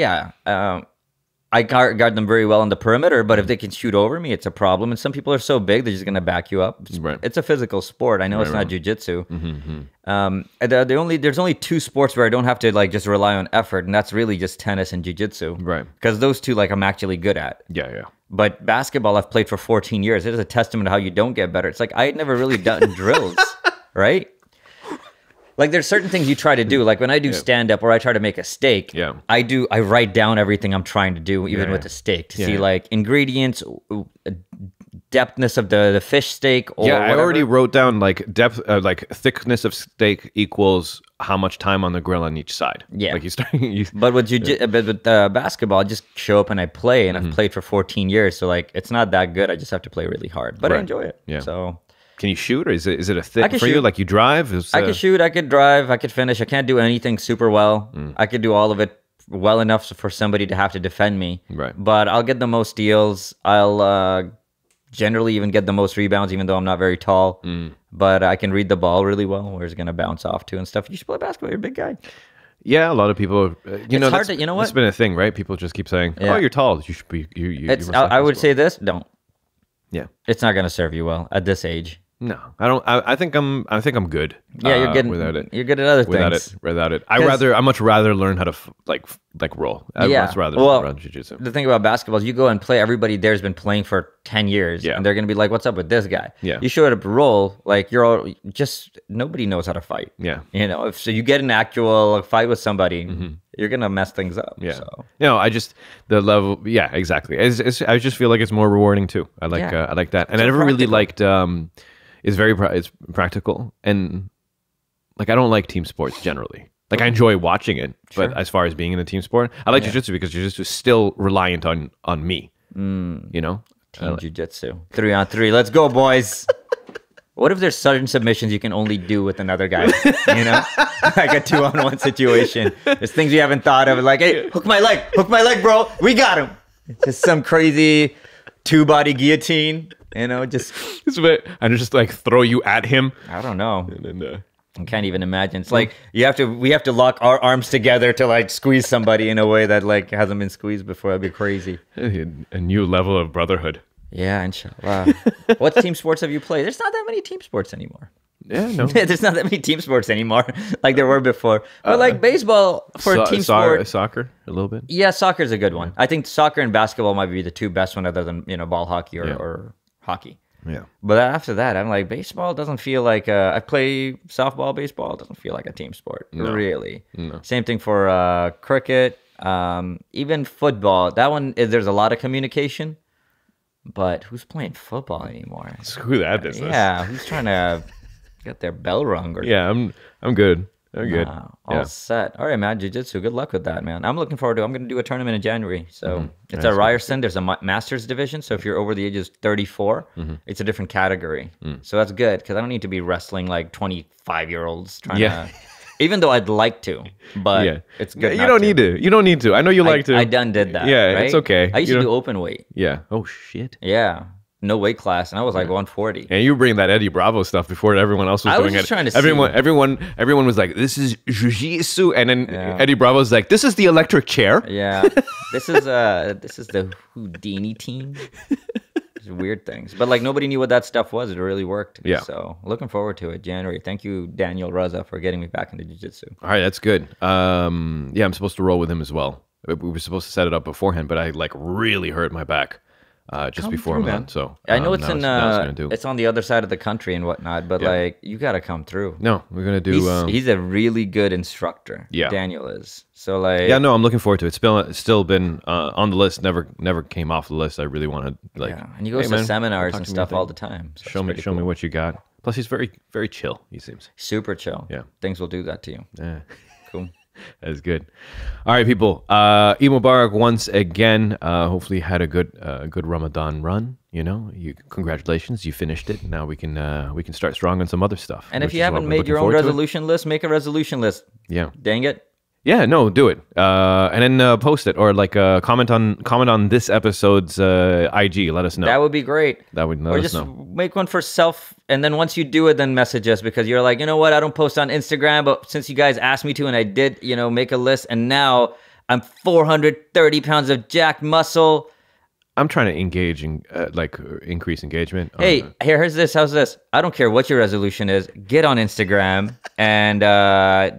I guard them very well on the perimeter, but if they can shoot over me, it's a problem. And some people are so big, they're just going to back you up. It's a physical sport. I know it's not jiu-jitsu. There's only two sports where I don't have to like just rely on effort, and that's really just tennis and jiu-jitsu. Right. Because those two, like, I'm actually good at. Yeah. But basketball, I've played for 14 years. It is a testament to how you don't get better. It's like I had never really done drills, right? Like there's certain things you try to do. Like when I do stand up or I try to make a steak, I write down everything I'm trying to do, even with the steak, to see like ingredients, depthness of the fish steak. Or I already wrote down like depth, like thickness of steak equals how much time on the grill on each side. Yeah. Like but with basketball, I just show up and I play, and I've played for 14 years. So like, it's not that good. I just have to play really hard, but I enjoy it. Yeah. So. Can you shoot, or is it a thing for you? Like you drive? I can shoot, I could drive, I could finish. I can't do anything super well. I could do all of it well enough for somebody to have to defend me. Right. But I'll get the most steals. I'll generally even get the most rebounds, even though I'm not very tall. But I can read the ball really well, where it's going to bounce off to and stuff. You should play basketball. You're a big guy. Yeah, a lot of people. It's hard to, you know what? It's been a thing, right? People just keep saying, "Oh, you're tall. You should be." I would say this: don't. Yeah. It's not going to serve you well at this age. No, I don't. I think I'm good. Yeah, you're good without it. You're good at other things. Without it. I much rather learn how to like roll. I'd much rather run jiu-jitsu. The thing about basketball is you go and play. Everybody there's been playing for 10 years, and they're gonna be like, "What's up with this guy?" Yeah. You show up to roll, like you're all just nobody knows how to fight. Yeah. You know, if you get an actual fight with somebody, you're gonna mess things up. Yeah. So. I just the level. Yeah, exactly. I just feel like it's more rewarding too. I like that, and I never really liked. It's practical, and like I don't like team sports generally. Like I enjoy watching it, but as far as being in a team sport, I like jiu-jitsu because jiu-jitsu is still reliant on me. You know, team jiu-jitsu 3-on-3. Let's go, boys. What if there's certain submissions you can only do with another guy? You know, like a 2-on-1 situation. There's things you haven't thought of, like, hey, hook my leg, bro. We got him. Just some crazy 2-body guillotine. You know, just and just like throw you at him. I don't know. And then, I can't even imagine. It's like we have to lock our arms together to like squeeze somebody in a way that like hasn't been squeezed before. That'd be crazy. A new level of brotherhood. Yeah, inshallah. What team sports have you played? There's not that many team sports anymore. Yeah, no. There's not that many team sports anymore, like there were before. But like baseball for a team sport, soccer a little bit. Yeah, soccer's a good one. I think soccer and basketball might be the two best one, other than ball hockey or hockey. Yeah. But after that, I'm like, baseball doesn't feel like I play softball. Baseball doesn't feel like a team sport, really. No. Same thing for cricket, even football. That one there's a lot of communication, but who's playing football anymore? Screw that business. Yeah, who's trying to get their bell rung? I'm good. I'm good. All set. All right, man. Jiu-jitsu. Good luck with that, man. I'm looking forward to it. I'm going to do a tournament in January. So it's at Ryerson. There's a master's division. So if you're over the age of 34, it's a different category. So that's good because I don't need to be wrestling like 25-year-olds trying to... Even though I'd like to, but it's good. You don't need to. You don't need to. I know you like to. I done did that. Yeah, right? It's okay. I used to do open weight. Yeah. Oh, shit. Yeah. No weight class, and I was like 140. And you were bringing that Eddie Bravo stuff before everyone else was doing it. Trying to everyone was like, "This is jiu-jitsu," and then Eddie Bravo's like, "This is the electric chair." Yeah, this is the Houdini team. weird things. But like nobody knew what that stuff was. It really worked. Yeah. So looking forward to it. January. Thank you, Daniel Raza, for getting me back into jiu-jitsu. All right, that's good. Yeah, I'm supposed to roll with him as well. We were supposed to set it up beforehand, but I like really hurt my back just Come before through, I'm man. on. So I know it's in it's on the other side of the country and whatnot, but like you gotta come through. No, we're gonna do. He's a really good instructor. Yeah. Daniel is. So like Yeah, no, I'm looking forward to it. It's still been on the list. Never came off the list. I really want to like. Yeah, and he goes to seminars and stuff all the time. So show me what you got. Plus, he's very very chill. He seems super chill. Yeah, things will do that to you. Yeah. Cool. That's good. All right, people. Eid Mubarak once again. Hopefully, you had a good Ramadan run. You know, congratulations, you finished it. Now we can start strong on some other stuff. And if you haven't made your own resolution list, make a resolution list. Yeah. Dang it. Yeah, no, do it, and then post it or like comment on this episode's IG. Let us know. That would be great. That would let us know. Or just make one for self, and then once you do it, then message us because you're like, you know what? I don't post on Instagram, but since you guys asked me to, and I did, make a list, and now I'm 430 pounds of jacked muscle. I'm trying to engage in increase engagement. Hey, here's this. How's this? I don't care what your resolution is. Get on Instagram and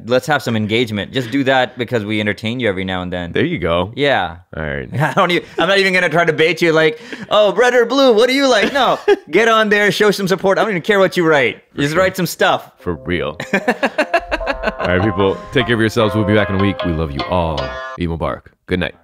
let's have some engagement. Just do that because we entertain you every now and then. There you go. Yeah. All right. I'm not even gonna try to bait you like, oh, red or blue? What do you like? No, get on there, show some support. I don't even care what you write. Just write some stuff. For real. All right, people. Take care of yourselves. We'll be back in a week. We love you all. Eid Mubarak. Good night.